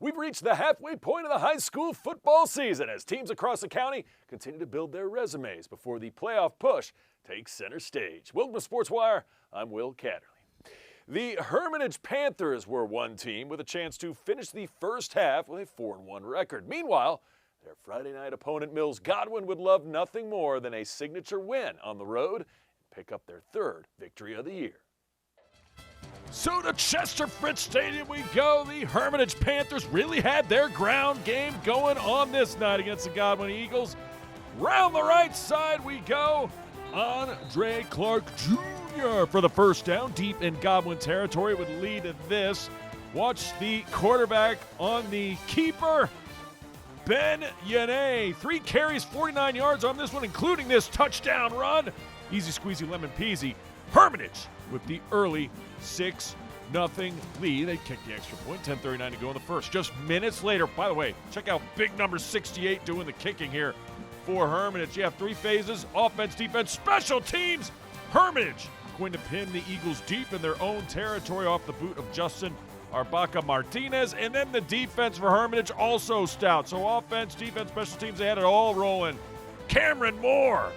We've reached the halfway point of the high school football season as teams across the county continue to build their resumes before the playoff push takes center stage. Welcome to Sports Wire. I'm Will Catterley. The Hermitage Panthers were one team with a chance to finish the first half with a 4-1 record. Meanwhile, their Friday night opponent Mills Godwin would love nothing more than a signature win on the road and pick up their third victory of the year. So to Chester Fritz Stadium we go. The Hermitage Panthers really had their ground game going on this night against the Godwin Eagles. Round the right side we go. Andre Clark Jr. for the first down, deep in Godwin territory would lead to this. Watch the quarterback on the keeper, Ben Yane. 3 carries, 49 yards on this one, including this touchdown run. Easy squeezy lemon peasy. Hermitage with the early 6-0 lead. They kicked the extra point, 10:39 to go in the first. Just minutes later, by the way, check out big number 68 doing the kicking here for Hermitage. You have 3 phases: offense, defense, special teams. Hermitage going to pin the Eagles deep in their own territory off the boot of Justin Arbaca Martinez. And then the defense for Hermitage also stout. So offense, defense, special teams, they had it all rolling. Cameron Moore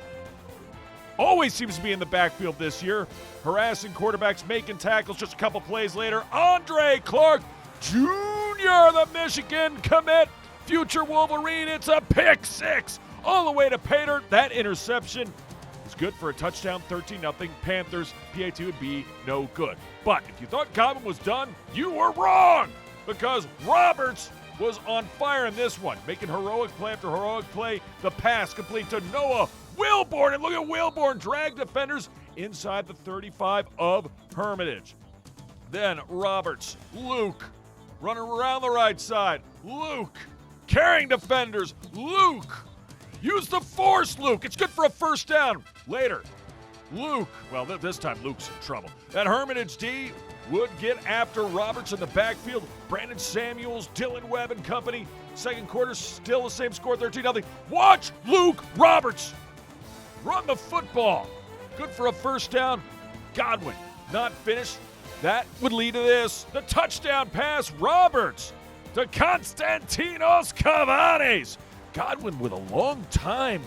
always seems to be in the backfield this year, harassing quarterbacks, making tackles. Just a couple plays later, Andre Clark Jr., the Michigan commit, future Wolverine. It's a pick 6 all the way to Pater. That interception is good for a touchdown, 13-0. Panthers, PA2 would be no good. But if you thought Godwin was done, you were wrong, because Roberts was on fire in this one, making heroic play after heroic play. The pass complete to Noah Wilborn, and look at Wilborn drag defenders inside the 35 of Hermitage. Then Roberts, Luke, running around the right side. Luke, carrying defenders. Luke, use the force, Luke. It's good for a first down. Later, Luke, well, this time Luke's in trouble. That Hermitage D would get after Roberts in the backfield. Brandon Samuels, Dylan Webb and company. Second quarter, still the same score, 13-0. Watch Luke Roberts run the football. Good for a first down. Godwin not finished. That would lead to this. The touchdown pass, Roberts to Konstantinos Cavanes. Godwin with a long time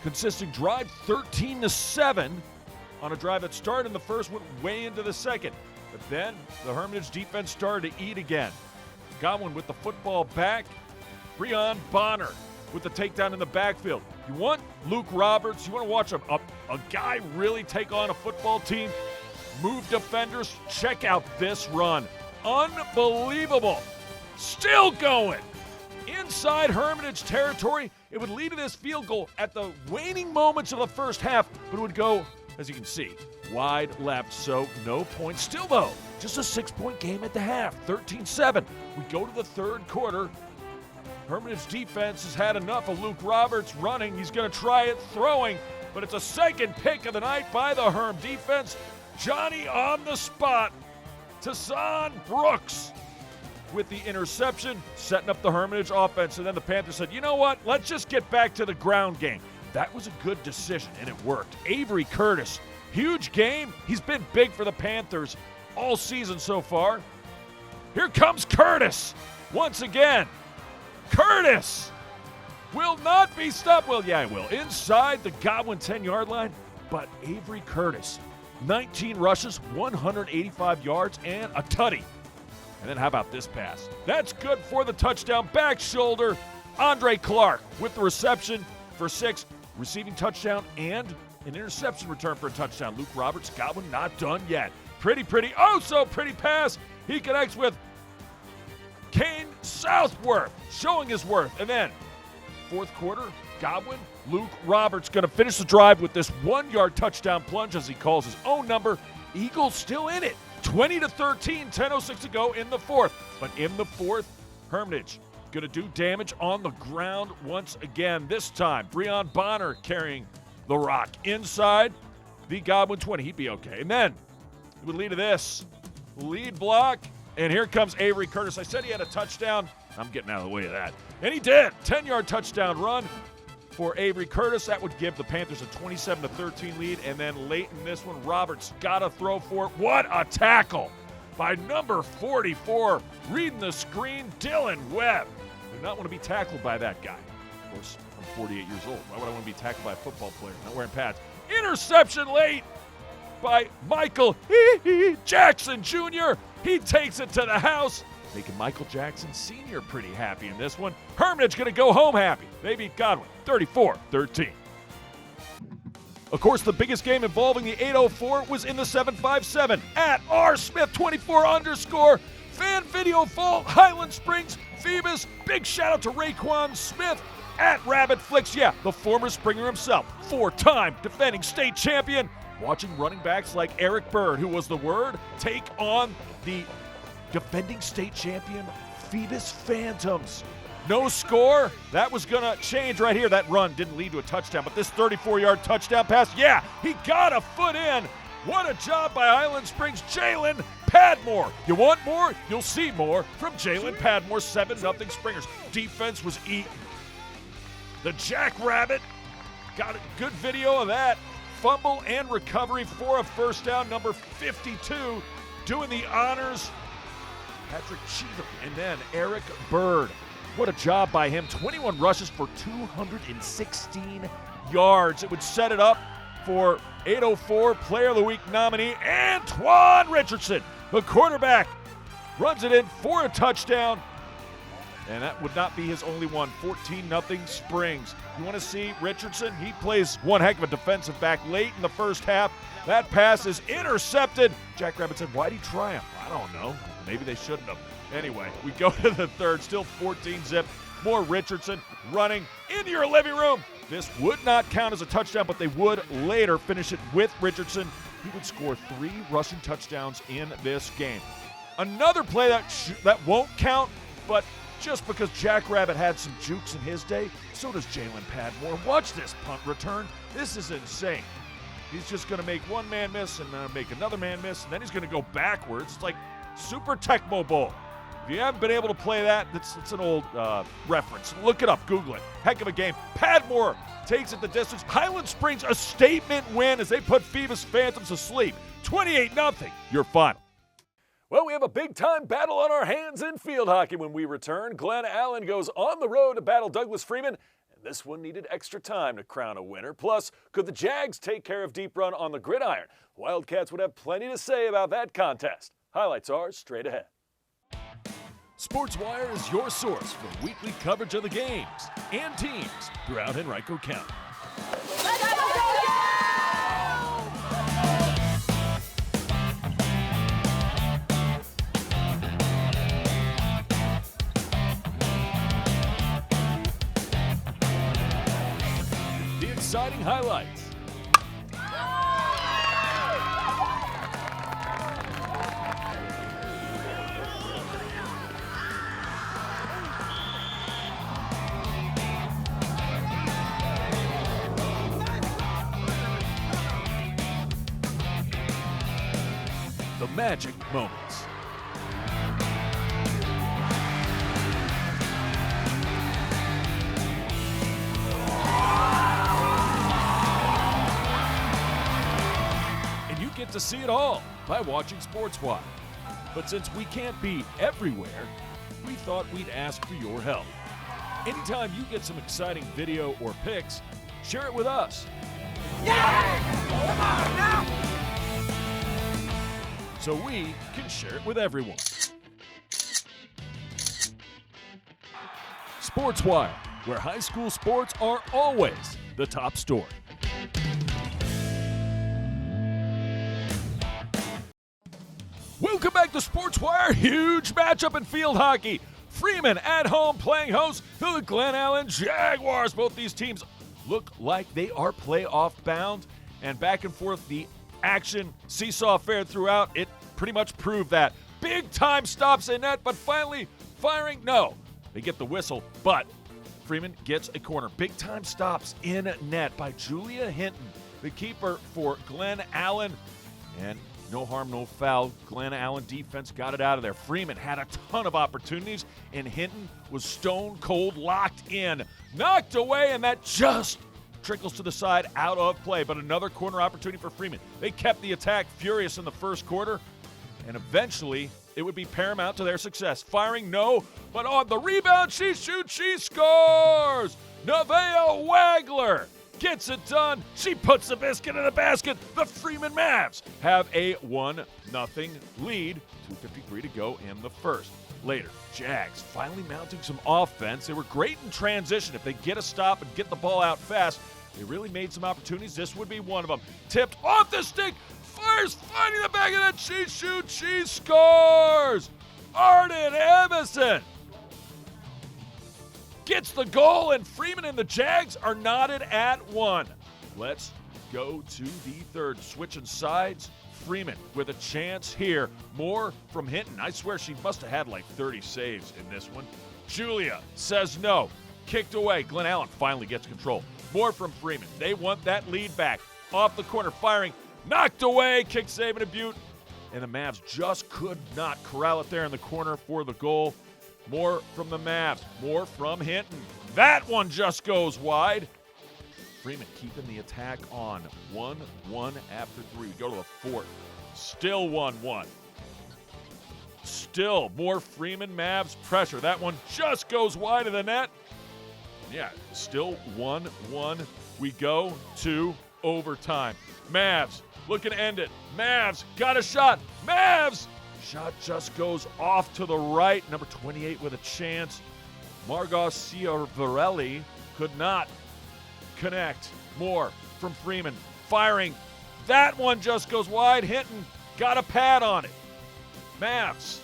consisting drive, 13-7 on a drive that started in the first, went way into the second. But then the Hermitage defense started to eat again. Godwin with the football back. Breon Bonner with the takedown in the backfield. You want Luke Roberts, you want to watch a guy really take on a football team, move defenders, check out this run. Unbelievable. Still going. Inside Hermitage territory, it would lead to this field goal at the waning moments of the first half, but it would go, as you can see, wide left, so no points. Still, though, just a 6-point game at the half, 13-7. We go to the third quarter. Hermitage defense has had enough of Luke Roberts running. He's going to try it throwing, but it's a second pick of the night by the Herm defense. Johnny on the spot. Tassan Brooks with the interception, setting up the Hermitage offense. And then the Panthers said, you know what? Let's just get back to the ground game. That was a good decision, and it worked. Avery Curtis, huge game. He's been big for the Panthers all season so far. Here comes Curtis once again. Curtis will not be stopped. Well, yeah, he will. Inside the Godwin 10-yard line, but Avery Curtis, 19 rushes, 185 yards, and a tutty. And then how about this pass? That's good for the touchdown. Back shoulder, Andre Clark with the reception for 6, receiving touchdown and an interception return for a touchdown. Luke Roberts, Godwin not done yet. Pretty, oh so pretty pass. He connects with Kane Southworth, showing his worth. And then, fourth quarter, Godwin, Luke Roberts going to finish the drive with this 1-yard touchdown plunge, as he calls his own number. Eagles still in it. 20-13, 10:06 to go in the fourth. But in the fourth, Hermitage going to do damage on the ground once again. This time, Breon Bonner carrying the rock inside the Godwin 20. He'd be okay. And then it would lead to this. Lead block. And here comes Avery Curtis. I said he had a touchdown. I'm getting out of the way of that. And he did. 10-yard touchdown run for Avery Curtis. That would give the Panthers a 27-13 lead. And then late in this one, Roberts got to throw for it. What a tackle. by number 44, reading the screen, Dylan Webb. Do not want to be tackled by that guy. Of course, I'm 48 years old. Why would I want to be tackled by a football player not wearing pads? Interception late by Michael Jackson Jr. He takes it to the house, making Michael Jackson Sr. pretty happy in this one. Hermitage going to go home happy. They beat Godwin 34-13. Of course, the biggest game involving the 804 was in the 757 at rsmith24_. Fan video fault, Highland Springs, Phoebus. Big shout out to Raekwon Smith at Rabbit Flicks. Yeah, the former Springer himself, 4-time defending state champion. Watching running backs like Eric Bird, who was the word, take on the defending state champion Phoebus Phantoms. No score. That was going to change right here. That run didn't lead to a touchdown, but this 34-yard touchdown pass, yeah, he got a foot in. What a job by Highland Springs' Jalen Padmore. You want more? You'll see more from Jalen Padmore. 7-0 Springers. Defense was eaten. The Jackrabbit got a good video of that. Fumble and recovery for a first down. Number 52 doing the honors. Patrick Cheatham. And then Eric Bird. What a job by him. 21 rushes for 216 yards. It would set it up for 804 Player of the Week nominee Antoine Richardson. The quarterback runs it in for a touchdown. And that would not be his only one. 14-0 Springs. You want to see Richardson? He plays one heck of a defensive back late in the first half. That pass is intercepted. Jackrabbit said, why'd he try him? I don't know. Maybe they shouldn't have. Anyway, we go to the third. Still 14-zip. More Richardson running into your living room. This would not count as a touchdown, but they would later finish it with Richardson. He would score 3 rushing touchdowns in this game. Another play that won't count, but just because Jackrabbit had some jukes in his day, so does Jalen Padmore. Watch this punt return. This is insane. He's just going to make one man miss and make another man miss, and then he's going to go backwards. It's like Super Tecmo Bowl. If you haven't been able to play that, it's an old reference. Look it up. Google it. Heck of a game. Padmore takes it the distance. Highland Springs, a statement win as they put Phoebus Phantoms to sleep. 28-0, your final. Well, we have a big-time battle on our hands in field hockey when we return. Glen Allen goes on the road to battle Douglas Freeman, and this one needed extra time to crown a winner. Plus, could the Jags take care of Deep Run on the gridiron? Wildcats would have plenty to say about that contest. Highlights are straight ahead. SportsWire is your source for weekly coverage of the games and teams throughout Henrico County. The exciting highlights. The magic moments. And you get to see it all by watching SportsWire. But since we can't be everywhere, we thought we'd ask for your help. Anytime you get some exciting video or pics, share it with us. Yeah! Come on now! So we can share it with everyone. SportsWire, where high school sports are always the top story. Welcome back to SportsWire. Huge matchup in field hockey. Freeman at home playing host to the Glen Allen Jaguars. Both these teams look like they are playoff bound, and back and forth the action seesaw affair throughout. It pretty much proved that. Big time stops in net, but finally firing, no. They get the whistle, but Freeman gets a corner. Big time stops in net by Julia Hinton, the keeper for Glen Allen. And no harm, no foul. Glen Allen defense got it out of there. Freeman had a ton of opportunities, and Hinton was stone cold locked in. Knocked away, and that just trickles to the side out of play. But another corner opportunity for Freeman. They kept the attack furious in the first quarter. and eventually it would be paramount to their success. Firing, no, but on the rebound, she shoots, she scores! Nevaeh Wagler gets it done. She puts the biscuit in the basket. The Freeman Mavs have a 1-0 lead. 2:53 to go in the first. Later, Jags finally mounting some offense. They were great in transition. If they get a stop and get the ball out fast, they really made some opportunities. This would be one of them. Tipped off the stick. Fires, finding the back of that. She shoots, she scores. Arden Emerson gets the goal, and Freeman and the Jags are knotted at 1. Let's go to the third. Switching sides. Freeman with a chance here. More from Hinton. I swear she must have had like 30 saves in this one. Julia says no. Kicked away. Glen Allen finally gets control. More from Freeman. They want that lead back. Off the corner, firing. Knocked away. Kick save and a beaut. And the Mavs just could not corral it there in the corner for the goal. More from the Mavs. More from Hinton. That one just goes wide. Freeman keeping the attack on. 1-1 after 3. We go to the fourth. Still 1-1. Still more Freeman Mavs pressure. That one just goes wide of the net. Yeah, still 1-1. We go to overtime. Mavs looking to end it. Mavs got a shot. Mavs! Shot just goes off to the right. Number 28 with a chance. Margot Ciavarelli could not connect. More from Freeman. Firing. That one just goes wide. Hinton got a pad on it. Mavs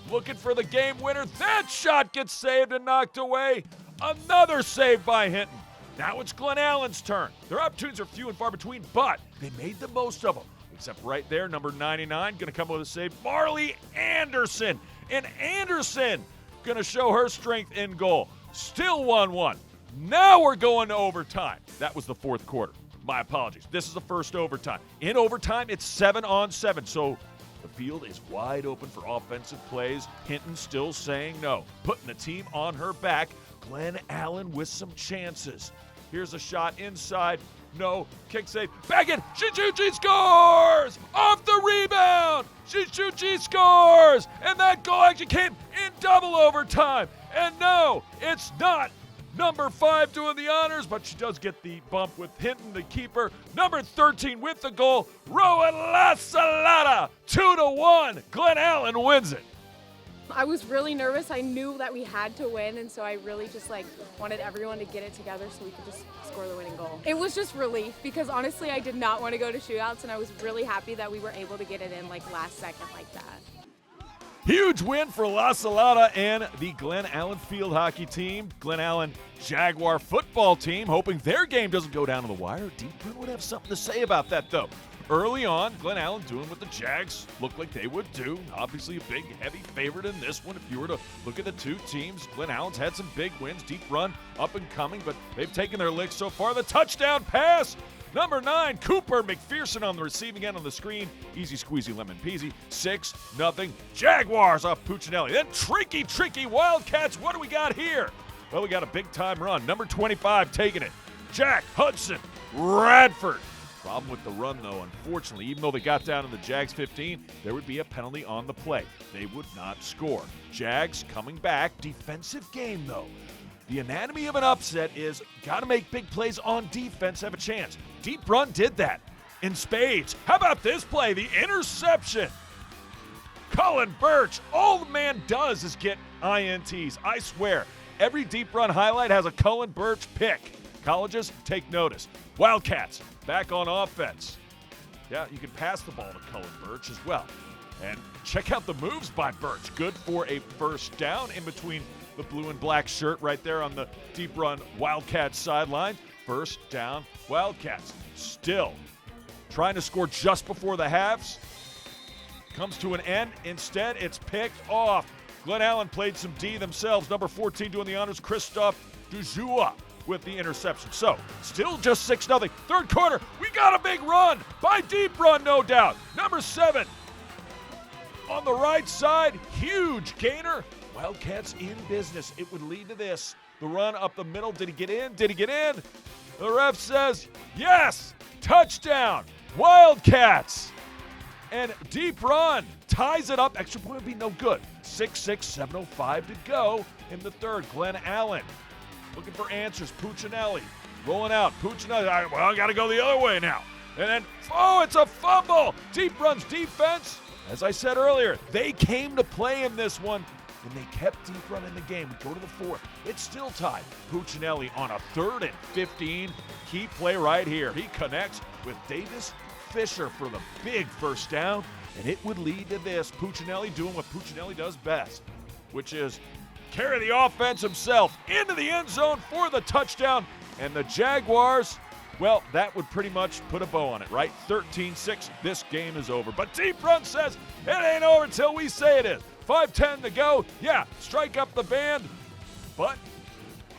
looking for the game winner. That shot gets saved and knocked away. Another save by Hinton. Now it's Glen Allen's turn. Their opportunities are few and far between, but they made the most of them. Except right there, number 99 going to come with a save. Marley Anderson. And Anderson going to show her strength in goal. Still 1-1. Now we're going to overtime. That was the fourth quarter. My apologies. This is the first overtime. In overtime, it's 7-on-7, so the field is wide open for offensive plays. Hinton still saying no. Putting the team on her back. Glen Allen with some chances. Here's a shot inside. No. Kick save. Back in. She scores! Off the rebound! She scores! And that goal actually came in double overtime. And no, it's not number 5 doing the honors, but she does get the bump with Hinton, the keeper. Number 13 with the goal. Rowan La Salada. 2-1. Glen Allen wins it. I was really nervous. I knew that we had to win, and so I really just wanted everyone to get it together so we could just score the winning goal. It was just relief because honestly I did not want to go to shootouts, and I was really happy that we were able to get it in last second like that. Huge win for La Salada and the Glen Allen field hockey team. Glen Allen Jaguar football team hoping their game doesn't go down to the wire. Deep Run would have something to say about that though. Early on, Glen Allen doing what the Jags looked like they would do. Obviously a big, heavy favorite in this one. If you were to look at the two teams, Glen Allen's had some big wins. Deep Run up and coming, but they've taken their licks so far. The touchdown pass. Number 9, Cooper McPherson on the receiving end on the screen. Easy squeezy lemon peasy. 6-0 Jaguars off Puccinelli. Then tricky Wildcats. What do we got here? Well, we got a big-time run. Number 25 taking it. Jack Hudson Radford. Problem with the run, though, unfortunately, even though they got down in the Jags 15, there would be a penalty on the play. They would not score. Jags coming back. Defensive game, though. The anatomy of an upset is got to make big plays on defense, have a chance. Deep Run did that in spades. How about this play? The interception. Cullen Birch. All the man does is get INTs. I swear, every Deep Run highlight has a Cullen Birch pick. Colleges, take notice. Wildcats, back on offense. Yeah, you can pass the ball to Cullen Birch as well. And check out the moves by Birch. Good for a first down in between the blue and black shirt right there on the Deep Run Wildcats sideline. First down, Wildcats. Still trying to score just before the halves. Comes to an end. Instead, it's picked off. Glen Allen played some D themselves. Number 14 doing the honors, Christophe Dujua with the interception. So, still just 6-0. Third quarter, we got a big run by Deep Run, no doubt. Number 7 on the right side, huge gainer. Wildcats in business. It would lead to this. The run up the middle. Did he get in? Did he get in? The ref says, yes! Touchdown! Wildcats! And deep run ties it up. Extra point would be no good. 6-6, 7:05 to go in the third. Glen Allen looking for answers. Puccinelli rolling out. Puccinelli, I got to go the other way now. And then, it's a fumble. Deep runs defense. As I said earlier, they came to play in this one, and they kept deep running the game. We go to the fourth. It's still tied. Puccinelli on a 3rd and 15. Key play right here. He connects with Davis Fisher for the big first down, and it would lead to this. Puccinelli doing what Puccinelli does best, which is carry the offense himself into the end zone for the touchdown. And the Jaguars, well, that would pretty much put a bow on it, right? 13-6, this game is over. But Deep Run says it ain't over until we say it is. 5:10 to go. Yeah, strike up the band. But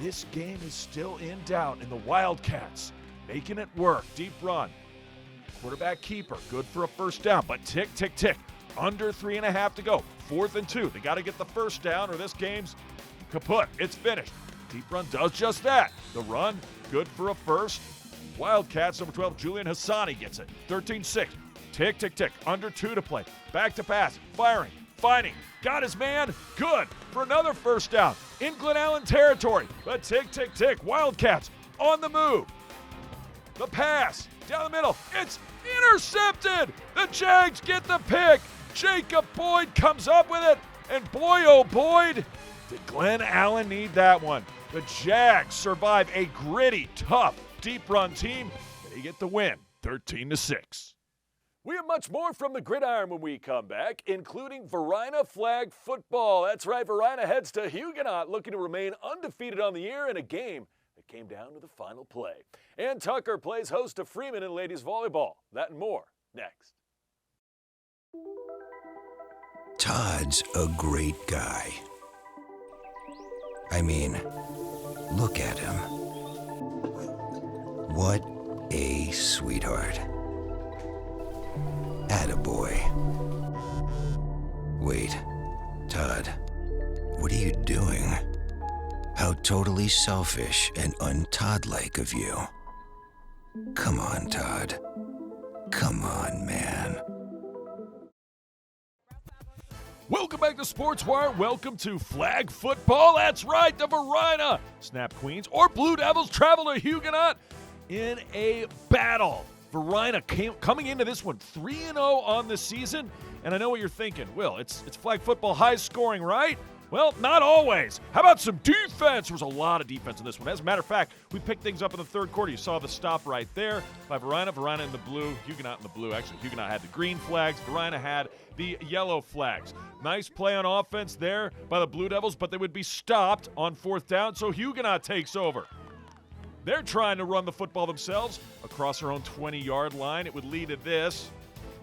this game is still in doubt, and the Wildcats making it work. Deep Run. Quarterback keeper, good for a first down, but tick, tick, tick. Under 3.5 to go. 4th and 2. They got to get the first down or this game's kaput. It's finished. Deep Run does just that. The run, good for a first. Wildcats, number 12, Julian Hassani gets it. 13-6. Tick, tick, tick. Under 2 to play. Back to pass. Firing. Finding. Got his man. Good for another first down. In Glen Allen territory. But tick, tick, tick. Wildcats on the move. The pass. Down the middle. It's intercepted. The Jags get the pick. Jacob Boyd comes up with it. And boy, oh boy, did Glen Allen need that one. The Jags survive a gritty, tough, deep run team. They get the win, 13-6. We have much more from the gridiron when we come back, including Varina flag football. That's right, Varina heads to Huguenot, looking to remain undefeated on the year in a game that came down to the final play. And Tucker plays host to Freeman in ladies volleyball. That and more next. Todd's a great guy. I mean, look at him. What a sweetheart. Attaboy. Wait, Todd, what are you doing? How totally selfish and un-Todd-like of you. Come on, Todd. Come on, man. Welcome back to SportsWire. Welcome to flag football. That's right, the Varina Snap Queens or Blue Devils travel to Huguenot in a battle. Varina coming into this one 3-0 on the season. And I know what you're thinking. Will, it's flag football, high scoring, right? Well, not always. How about some defense? There was a lot of defense in this one. As a matter of fact, we picked things up in the third quarter. You saw the stop right there by Varina. Varina in the blue, Huguenot in the blue. Actually, Huguenot had the green flags. Varina had the yellow flags. Nice play on offense there by the Blue Devils, but they would be stopped on 4th down, so Huguenot takes over. They're trying to run the football themselves across their own 20-yard line. It would lead to this.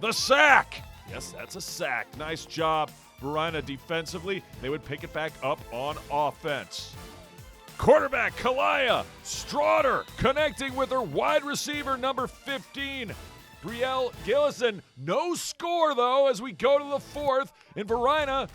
The sack. Yes, that's a sack. Nice job, Varina, defensively. They would pick it back up on offense. Quarterback Kalaya Straughter connecting with her wide receiver number 15, Brielle Gillison. No score, though, as we go to the 4th, and Varina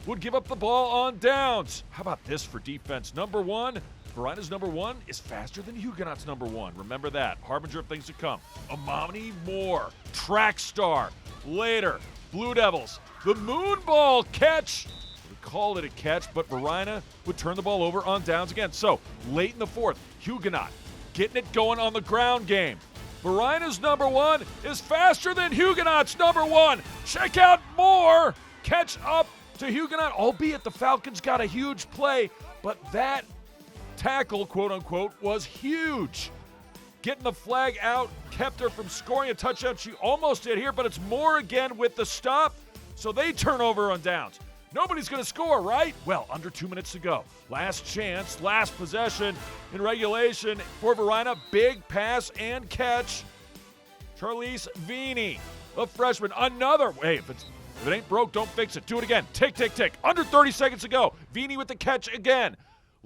would give up the ball on downs. How about this for defense? Number 1, Varina's number 1 is faster than Huguenot's number 1. Remember that. Harbinger of things to come. Amani Moore, track star. Later, Blue Devils, the moonball catch. We called it a catch, but Varina would turn the ball over on downs again. So, late in the 4th, Huguenot getting it going on the ground game. Varina's number 1 is faster than Huguenot's number 1. Check out Moore. Catch up to Huguenot, albeit the Falcons got a huge play, but that tackle, quote-unquote, was huge. Getting the flag out kept her from scoring a touchdown. She almost did here, but it's Moore again with the stop, so they turn over on downs. Nobody's going to score, right? Well, under 2 minutes to go. Last chance, last possession in regulation for Varina. Big pass and catch. Charlize Vini, a freshman. Another. Hey, if it ain't broke, don't fix it. Do it again. Tick, tick, tick. Under 30 seconds to go. Vini with the catch again.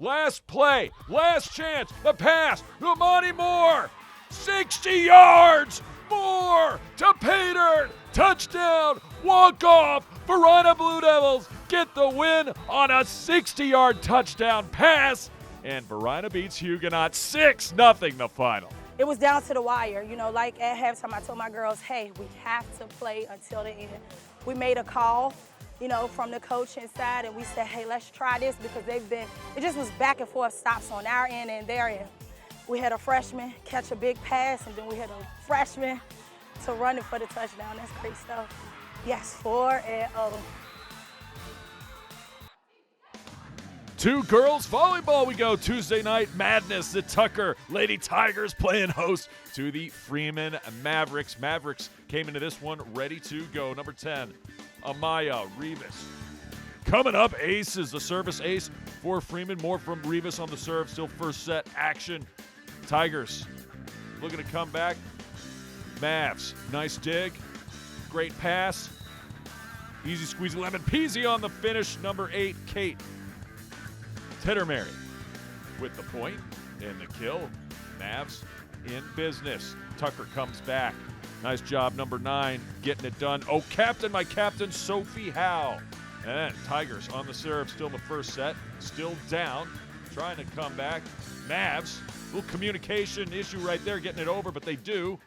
Last play, last chance, the pass, Amani Moore, 60 yards, Moore to pay dirt, touchdown, walk off, Varina Blue Devils get the win on a 60-yard touchdown pass, and Varina beats Huguenot 6-0 the final. it was down to the wire. You know, like at halftime, I told my girls, hey, we have to play until the end. We made a call, you know, from the coaching side, and we said, hey, let's try this, because it just was back and forth stops on our end and their end. We had a freshman catch a big pass, and then we had a freshman to run it for the touchdown. That's great stuff. Yes, 4-0. To girls volleyball we go. Tuesday night madness. The Tucker Lady Tigers playing host to the Freeman Mavericks. Mavericks came into this one ready to go. Number 10, Amaya Rivas. Coming up, aces. The service ace for Freeman. More from Rivas on the serve. Still first set action. Tigers looking to come back. Mavs, nice dig. Great pass. Easy squeeze, lemon peasy on the finish. Number 8, Kate Tittermary with the point and the kill. Mavs in business. Tucker comes back. Nice job, number 9, getting it done. Oh, captain, my captain, Sophie Howe. And Tigers on the serve, still in the first set, still down, trying to come back. Mavs, little communication issue right there, getting it over, but they do.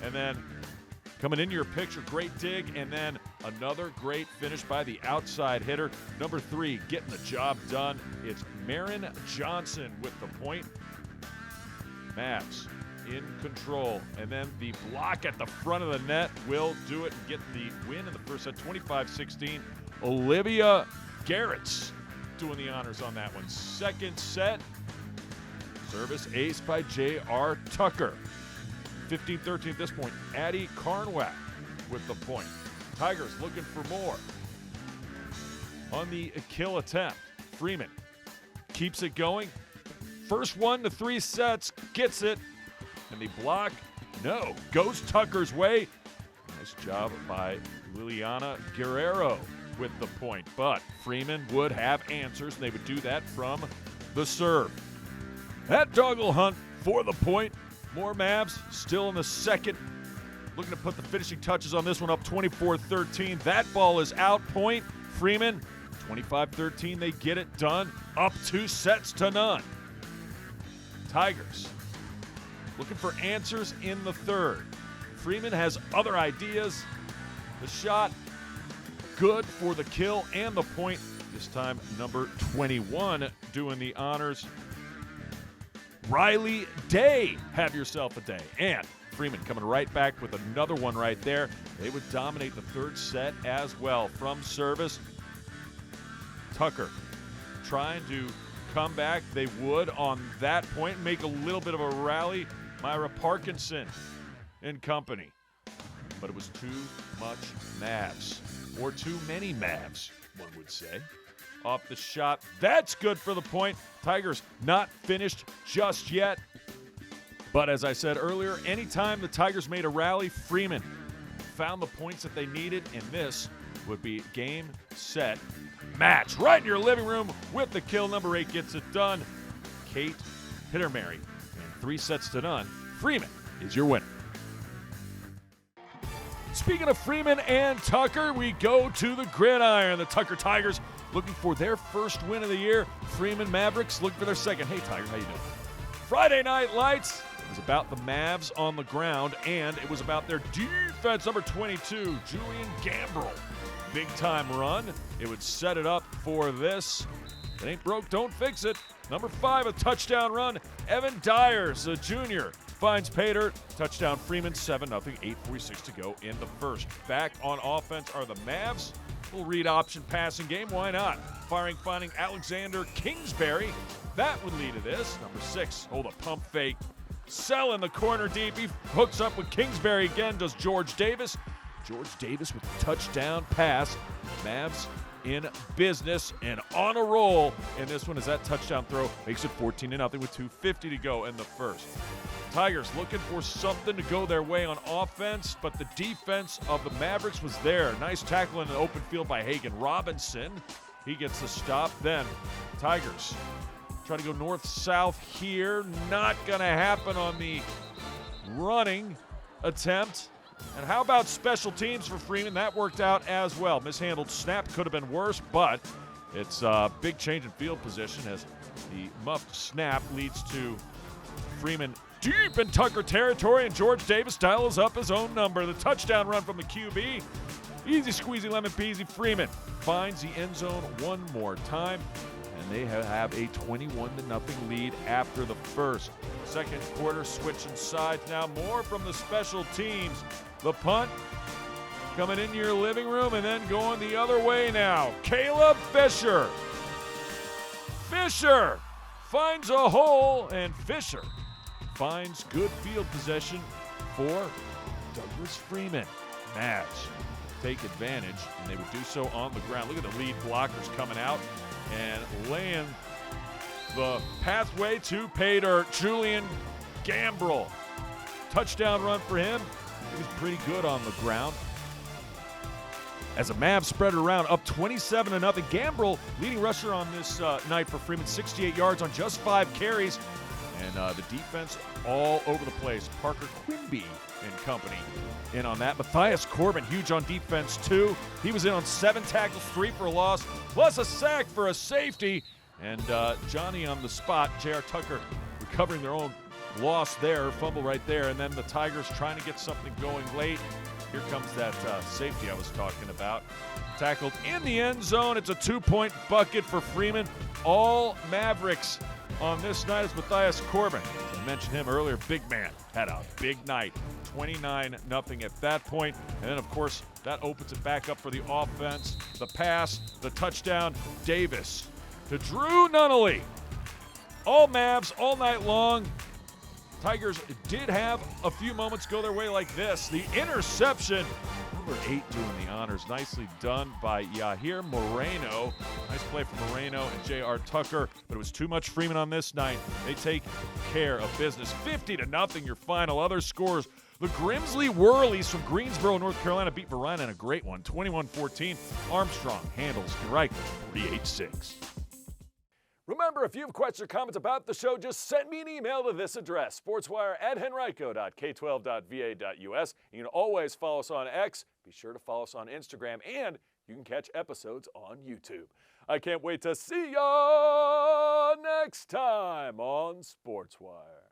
And then coming into your picture, great dig, and then another great finish by the outside hitter. Number 3, getting the job done. It's Marin Johnson with the point. Mavs in control. And then the block at the front of the net will do it and get the win in the first set, 25-16. Olivia Garrett's doing the honors on that one. Second set, service ace by J.R. Tucker. 15-13 at this point. Addie Carnwack with the point. Tigers looking for more. On the kill attempt, Freeman keeps it going. First 1 to 3 sets, gets it. And the block, no, goes Tucker's way. Nice job by Liliana Guerrero with the point. But Freeman would have answers, and they would do that from the serve. That doggle hunt for the point. More Mavs still in the second. Looking to put the finishing touches on this one, up 24-13. That ball is out. Point Freeman, 25-13. They get it done. Up 2 sets to none. Tigers looking for answers in the third. Freeman has other ideas. The shot good for the kill and the point. This time number 21 doing the honors. Riley Day, have yourself a day. And Freeman coming right back with another one right there. They would dominate the third set as well from service. Tucker trying to come back. They would on that point make a little bit of a rally. Myra Parkinson and company. But it was too much Mavs, or too many Mavs, one would say. Off the shot. That's good for the point. Tigers not finished just yet. But as I said earlier, anytime the Tigers made a rally, Freeman found the points that they needed, and this would be game, set, match. Right in your living room with the kill. Number 8 gets it done. Kate Hittermary. And 3 sets to none. Freeman is your winner. Speaking of Freeman and Tucker, we go to the gridiron. The Tucker Tigers looking for their first win of the year. Freeman Mavericks looking for their second. Hey, Tiger, how you doing? Friday Night Lights was about the Mavs on the ground, and it was about their defense. Number 22, Julian Gambrell. Big-time run. It would set it up for this. If it ain't broke, don't fix it. Number 5, a touchdown run. Evan Dyers, a junior, finds pay dirt. Touchdown Freeman, 7-0, 8:46 to go in the first. Back on offense are the Mavs. Little read option passing game, why not? Finding Alexander Kingsbury. That would lead to this. Number 6, hold a pump fake. Sell in the corner deep. He hooks up with Kingsbury again, does George Davis. George Davis with a touchdown pass. Mavs in business and on a roll. And this one is that touchdown throw. Makes it 14-0 with 2:50 to go in the first. Tigers looking for something to go their way on offense, but the defense of the Mavericks was there. Nice tackle in the open field by Hagan Robinson. He gets the stop. Then Tigers try to go north-south here. Not going to happen on the running attempt. And how about special teams for Freeman? That worked out as well. Mishandled snap could have been worse, but it's a big change in field position as the muffed snap leads to Freeman deep in Tucker territory, and George Davis dials up his own number. The touchdown run from the QB. Easy squeezy lemon peasy. Freeman finds the end zone one more time, and they have a 21-0 lead after the first. Second quarter, switching sides now. More from the special teams. The punt coming in your living room and then going the other way now. Caleb Fisher. Fisher finds a hole, and Fisher finds good field possession for Douglas Freeman. Mavs take advantage, and they would do so on the ground. Look at the lead blockers coming out and laying the pathway to pay dirt. Julian Gambrell. Touchdown run for him. He was pretty good on the ground. As the Mavs spread it around, up 27-0. Gambrell, leading rusher on this night for Freeman, 68 yards on just 5 carries. And the defense all over the place. Parker Quimby and company in on that. Matthias Corbin, huge on defense too. He was in on 7 tackles, 3 for a loss, plus a sack for a safety. And Johnny on the spot. J.R. Tucker recovering their own loss there, fumble right there. And then the Tigers trying to get something going late. Here comes that safety I was talking about. Tackled in the end zone. It's a 2-point bucket for Freeman. All Mavericks on this night is Matthias Corbin. I mentioned him earlier. Big man had a big night. 29-0 at that point. And then, of course, that opens it back up for the offense. The pass, the touchdown. Davis to Drew Nunnally. All Mavs all night long. Tigers did have a few moments go their way like this. The interception. Number 8 doing the honors. Nicely done by Yahir Moreno. Nice play from Moreno and J.R. Tucker, but it was too much Freeman on this night. They take care of business. 50-0 your final. Other scores. The Grimsley Whirlies from Greensboro, North Carolina beat Varina in a great one. 21-14. Armstrong handles Henrico 48-6. Remember, if you have questions or comments about the show, just send me an email to this address, sportswire@henrico.k12.va.us. You can always follow us on X. Be sure to follow us on Instagram, and you can catch episodes on YouTube. I can't wait to see you next time on Sportswire.